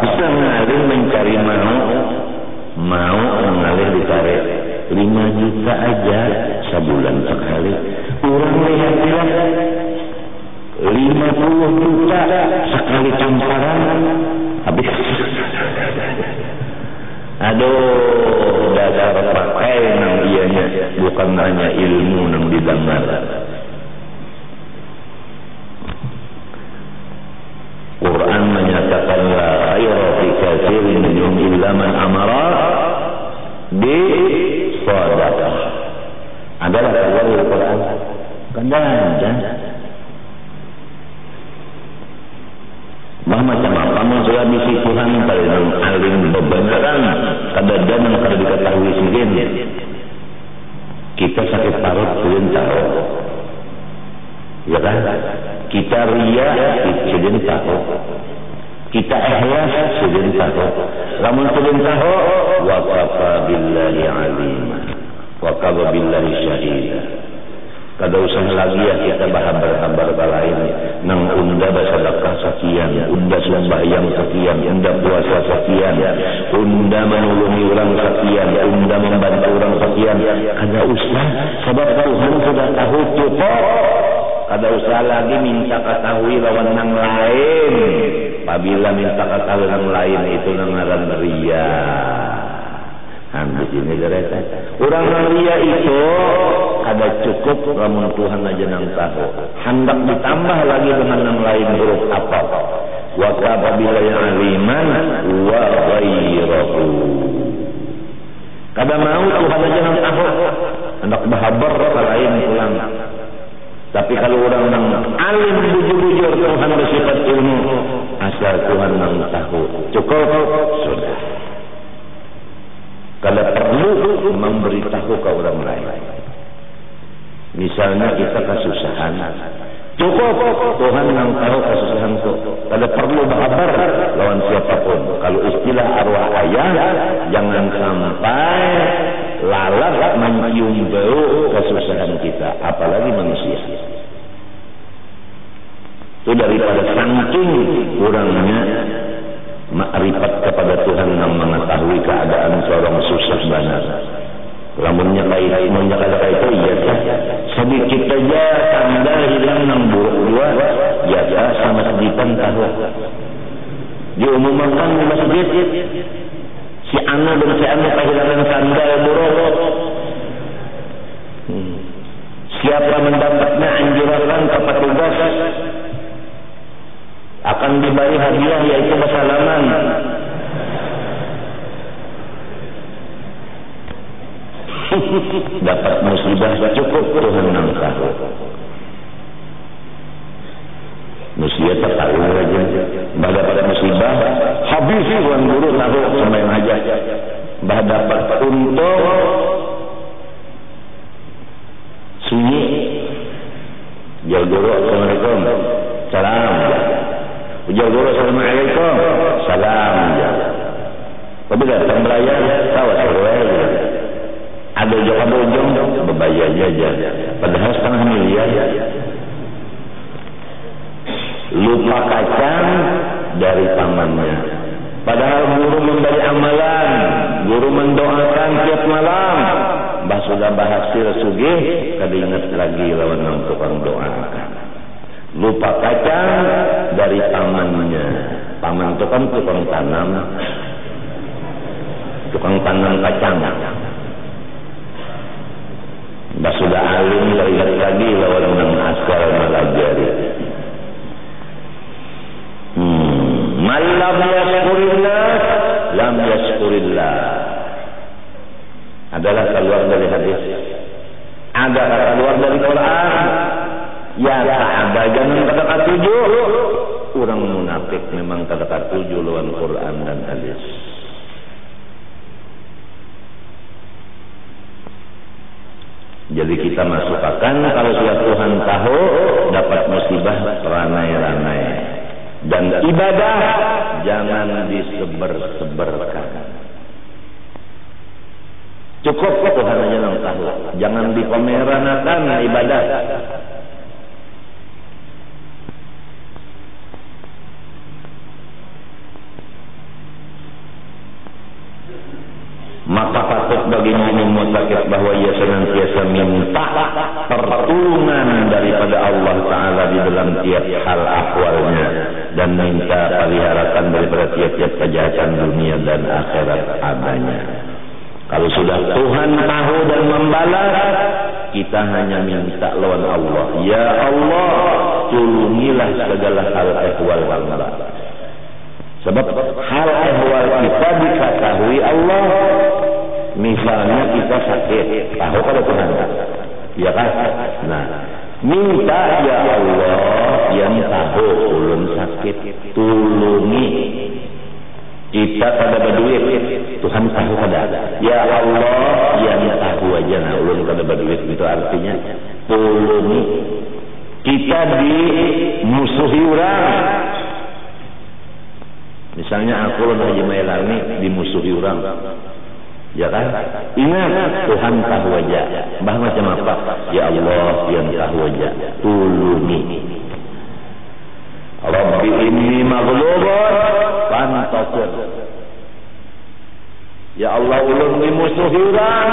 bisa mengalir mencari mau mengalir dicari 5 juta aja sebulan sekali. Orang lihat 50 juta sekali camparan habis. Aduh, dasar pakai nang ianya, bukan hanya ilmu nang didengar. Quran menyatakan la khaira fi katsirin minhum illa man amara bi shadaqah. Adalah keluar dari Quran. Kan macam apa maksudnya misi Tuhan paling alim bebenaran kadang-kadang kalau diketahui sendiri kita sakit parut belum tahu, ya kan? Kita ria belum tahu, kita ikhlas belum tahu, namun belum tahu wa kafa billahi alima wa kafa billahi syahida. Kada usah lagi ya kita berhambar-hambar lain nang unda bersedekah sekian, unda sembahyang sekian, unda puasa sekian, unda menolongi orang sekian, unda membantu orang sekian. Kada usah, sebab Tuhan sudah tahu cukup. Kada usah lagi minta ketahui lawan nang lain. Apabila minta ketahui nang lain itu nang ngaran ria. Di sini dereta. Orang ria itu ada cukup lamun Tuhan aja nang tahu. Hendak ditambah lagi dengan nang lain huruf apa? Wa qabilan aliman wa ghairahu. Kada mau Tuhan aja nang tahu. Hendak bahabar ke lain pulang. Tapi kalau orang nang alim bujur-bujur Tuhan bersifat ilmu, asal Tuhan nang tahu. Cukup sudah. Kada perlu memberitahu ke orang lain. Misalnya kita kesusahan, cukup Tuhan yang tahu kesusahan itu. Kada perlu berkabar lawan siapapun. Kalau istilah arwah ayah, jangan sampai lalat mencium bau kesusahan kita, apalagi manusia. Itu daripada saking kurangnya makrifat kepada Tuhan yang mengetahui keadaan seorang susah benar. Lamunnya kata itu iya sedikit aja tanda hilang nang buruk dua ya sama sedikan tahu. Diumumkan di masjid si Ana dan si Ana kehilangan tanda buruk. Siapa mendapatnya anjurkan ke petugas akan diberi hadiah yaitu bersalaman. Dapat musibah cukup Tuhan yang tahu. Musibah tak tahu aja. Bah dapat musibah habis Tuhan guru tahu semain aja. Bah dapat untung sunyi. Jauh guru assalamualaikum. Salam. Ujar guru assalamualaikum. Salam. Tapi datang belayar tahu seruai. Ada ujung berbayar aja. Padahal setengah miliar. Lupa kacang dari tamannya. Padahal guru memberi amalan, guru mendoakan tiap malam. Bah sudah berhasil sugih, kada ingat lagi lawan nang tukang doakan. Lupa kacang dari tamannya. Taman itu kan tukang tanam kacang. Bah sudah alim teringat lagi lawan nang askar melajari. Man lam yashkurillah lam yashkurillah adalah keluar dari hadis. Ada keluar dari Quran. Ya ada jangan kata tujuh. Orang munafik memang kata tujuh lawan Quran dan hadis. Jadi kita masukkan kalau sudah Tuhan tahu dapat musibah ranai-ranai. Dan ibadah jangan disebar-sebarkan. Cukup Tuhan aja yang tahu. Jangan dipameranakan ibadah. baginya ini mutakid bahwa ia senantiasa minta pertolongan daripada Allah Ta'ala di dalam tiap hal ahwalnya, dan minta peliharakan daripada tiap-tiap kejahatan dunia dan akhirat adanya. Kalau sudah Tuhan tahu dan membalas, kita hanya minta lawan Allah, ya Allah tolongilah segala hal ehwal hamba. Sebab hal ehwal kita diketahui Allah. Misalnya kita sakit, tahu kalau Tuhan, ya kan? Nah, minta ya Allah yang tahu ulun sakit, tolongi. Kita kada berduit, Tuhan tahu kada. Ya Allah yang tahu aja, nah ulun kada berduit, itu artinya tolongi. Kita dimusuhi orang. Misalnya aku lawan Haji Mailani dimusuhi orang, ya kan? Ingat Tuhan tahu aja. Bah macam apa? Ya Allah yang tahu aja, tolongi. Rabbi inni maghlubun fantasir. Ya Allah ulun dimusuhi orang,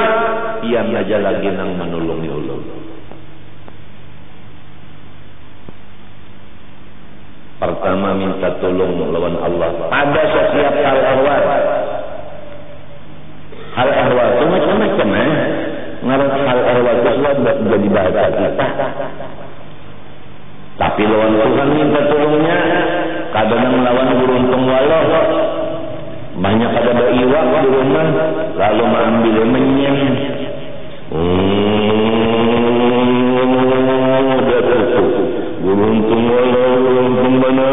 Tiang aja lagi nang menolongi ulun. Pertama minta tolong lawan Allah pada setiap hal ehwal. Hal ehwal itu macam-macam Ngarang hal ehwal itu jadi bahasa kita. Tapi lawan Tuhan minta tolongnya, kadang lawan beruntung walau. Banyak ada beriwak di rumah, lalu mengambil menyem. Dia tutup. Beruntung walau, beruntung mana,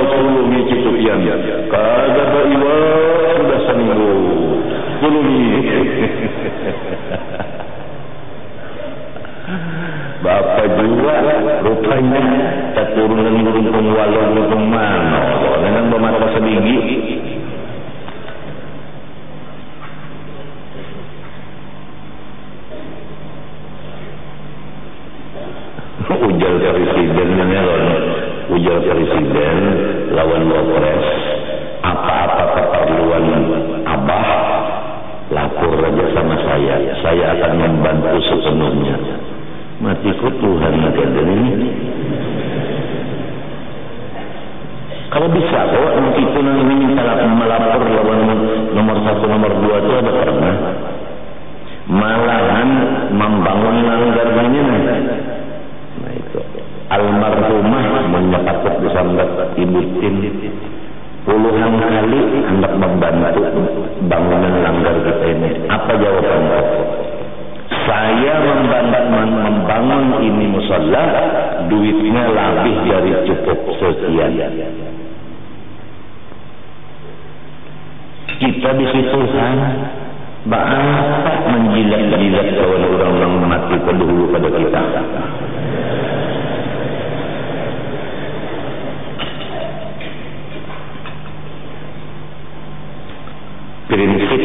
sepuluh biji tupian. Kagak beriwak, sudah seminggu. 10 biji. Bapak juga rupanya keturunan beruntung walau beruntung mana dengan bermata sedigi. Ujar presiden melon, ujar presiden lawan wapres, apa-apa keperluan abah lapor aja sama saya akan membantu sepenuhnya. Matiku Tuhan negara ini. Kalau bisa kok itu nanti minta melapor lawan nomor 1 nomor 2 itu ada pernah. Malahan membangun langgar ini. Nah itu almarhumah menyepatut disambat Ibu Tin puluhan kali hendak membantu bangunan langgar kita ini. Apa jawabannya? Saya membangun ini musalla, duitnya lebih dari cukup sekian. Kita di situ banyak menjilat-jilat kawan orang-orang mati pendahulu pada kita. Prinsip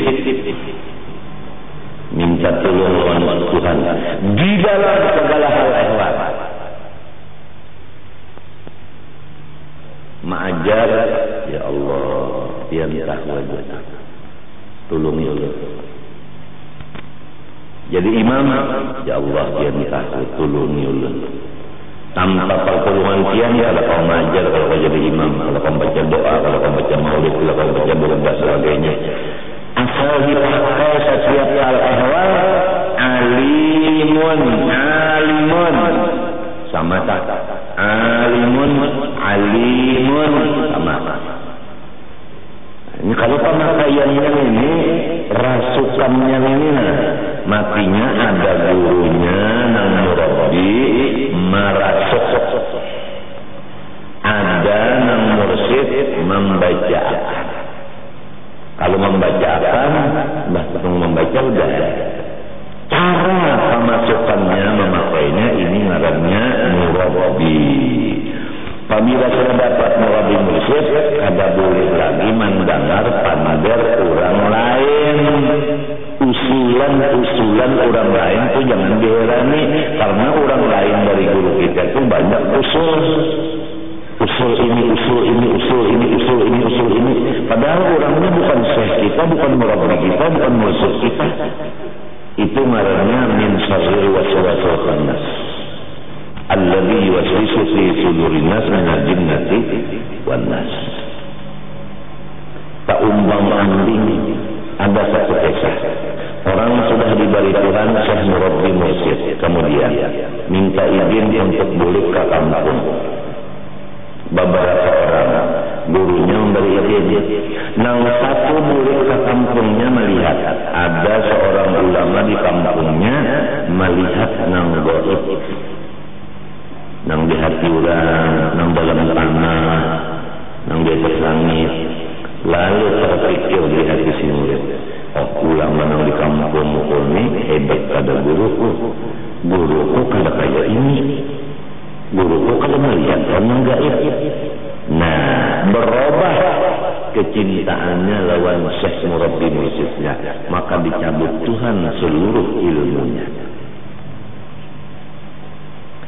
minta tolong lawan Tuhan di dalam segala hal ehwal. Ma'ajar ya Allah yang tahu aja. Tolong ya Allah. Jadi imam ya Allah yang tahu tolong ya Allah. Tanpa pertolongan tiang ya kalau kau mengajar, kalau kau jadi imam, kalau kau baca doa, kalau kau baca maulid, kalau kau baca burda dan sebagainya. Asal dipakai setiap hal ehwal alimun sama tak? Alimun sama. Ini kalau pemakaiannya ini rasukannya ini matinya ada gurunya nang murabbi marasuk, ada nang mursyid membacakan. Kalau membacakan, membaca udah. Cara pemasukannya, memakainya ini ngarannya murabbi. Apabila sudah dapat murabbi mursyid, kada boleh lagi mendengar panadar orang lain. Usulan orang lain itu jangan diherani, karena orang lain dari guru kita itu banyak usul ini. Padahal orangnya bukan syekh kita, bukan murabbi kita, bukan musuh kita. Itu ngarannya min syarril waswasil khannas alladzi yuwaswisu fi sudurin nas minal jinnati wan nas. Tak umpama-ambing ada satu kisah. Orang sudah diberi Tuhan Syekh Murabbi Mursyid, kemudian minta izin untuk balik ke kampung. Beberapa orang gurunya memberi izin. Nang satu balik ke kampungnya melihat ada seorang ulama di kampungnya melihat nang gaib, nang di hati orang, nang dalam tanah, nang di atas langit. Lalu terpikir di hati si murid, oh ulama nang di kampung ini hebat pada guruku kada kayak ini, guruku kada melihat orang gaib. Nah, berubah kecintaannya lawan Syekh Murabbi Mursyidnya, maka dicabut Tuhan seluruh ilmunya.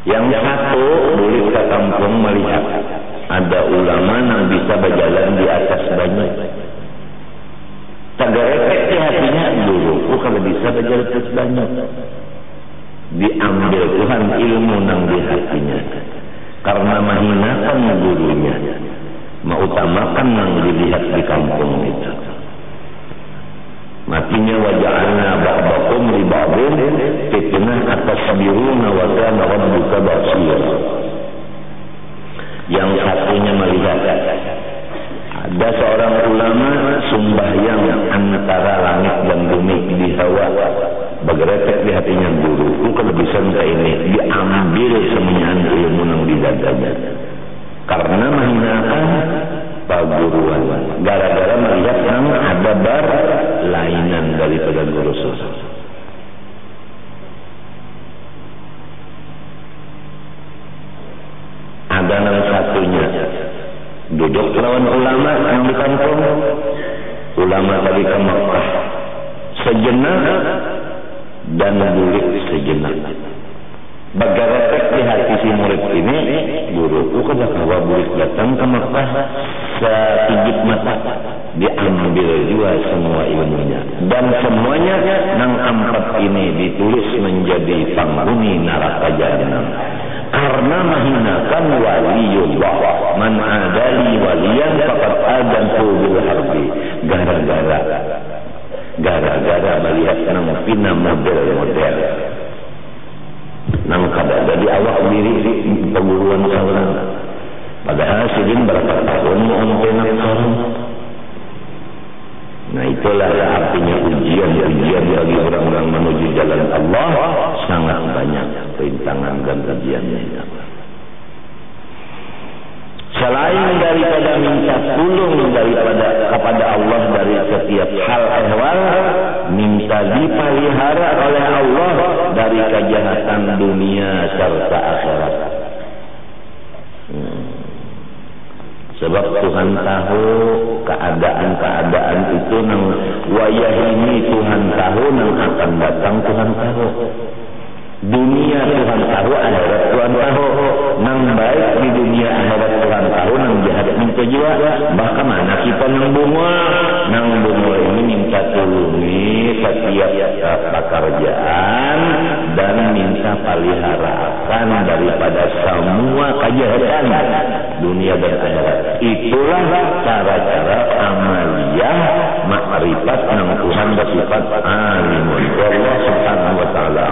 Yang satu boleh ke kampung melihat ada ulama yang bisa berjalan di atas banyu. Tergerepek di hatinya, guruku kalau bisa berjalan di atas banyu. Diambil Tuhan ilmu yang di hatinya karena menghinakan gurunya, mengutamakan yang dilihat di kampung itu. Matinya wajahnya ba'dakum li ba'din fitnah atasbiruna wa kana rabbuka basir. Yang satunya melihat ada seorang ulama sembahyang antara langit dan bumi di hawa, bergerak di hatinya guru. Kalau bisa minta ini diambil semuanya ilmu yang di dadanya karena menghinakan paguruan, gara-gara melihat yang ada bar lainan daripada guru susah. Ada yang satunya duduk lawan ulama yang di kampung. Ulama tadi ke Makkah sejenak dan bulik sejenak. Bergerak di hati si murid ini, guruku kada kawa bulik datang ke Makkah sekijip mata, diambil juga semua ilmunya, dan semuanya nang empat ini ditulis menjadi penghuni neraka jahanam karena menghinakan waliullah. Man adali waliyan faqad adantu bil harbi. Gara-gara melihat nang pina model-model nang kada jadi awak diri perguruan seorang, padahal sidin berapa tahun menonton seorang. Nah itulah artinya ujian bagi orang-orang menuju jalan Allah sangat banyak perintangan dan ujiannya. Selain daripada minta tolong kepada Allah dari setiap hal ehwal, minta dipelihara oleh Allah dari kejahatan dunia serta akhirat. Sebab Tuhan tahu keadaan itu nang wayah ini Tuhan tahu, nang akan datang Tuhan tahu. Dunia Tuhan tahu, akhirat Tuhan tahu. Nang baik di dunia akhirat Tuhan tahu, nang jahat minta juga. Bahkan mana kita nang bunga ini minta tolongi setiap pekerjaan dan minta peliharaan daripada semua kejahatan dunia dan akhirat. Itulah cara-cara amaliyah makrifat nang Tuhan bersifat alimun. Allah subhanahu wa ta'ala.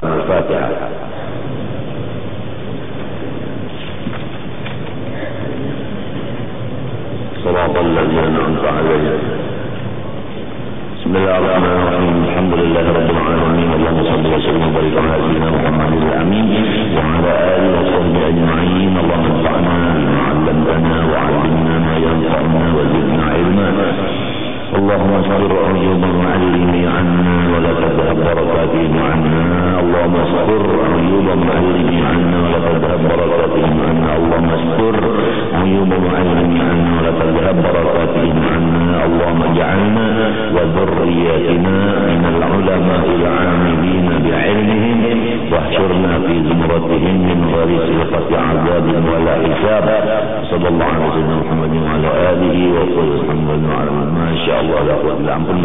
Al-Fatihah. Shiratal ladzina an'amta 'alaihim. Bismillahirrahmanirrahim. Alhamdulillahi rabbil alamin. Allahumma shalli wa sallim wa barik ala sayyidina Muhammadin al-amin wa ala alihi wa sahbihi ajma'in. Allahumma anfa'na bima 'allamtana wa 'allimna ma yanfa'una wa zidna 'ilma. اللهم اصبر عيوب المعلم عنا ولا تذهب بركاتهم عنا. اللهم اصبر عيوب المعلم عنا ولا تذهب بركاتهم عنا. اللهم اصبر عيوب المعلم عنا ولا تذهب بركاتهم عنا. اللهم اجعلنا وذرياتنا من العلماء العاملين بعلمهم واحشرنا في زمرتهم من غير سلطة عذاب ولا حساب. صلى الله عليه وسلم محمد وعلى آله وصحبه. Masya Allah, la quwwata illa billah. Ampun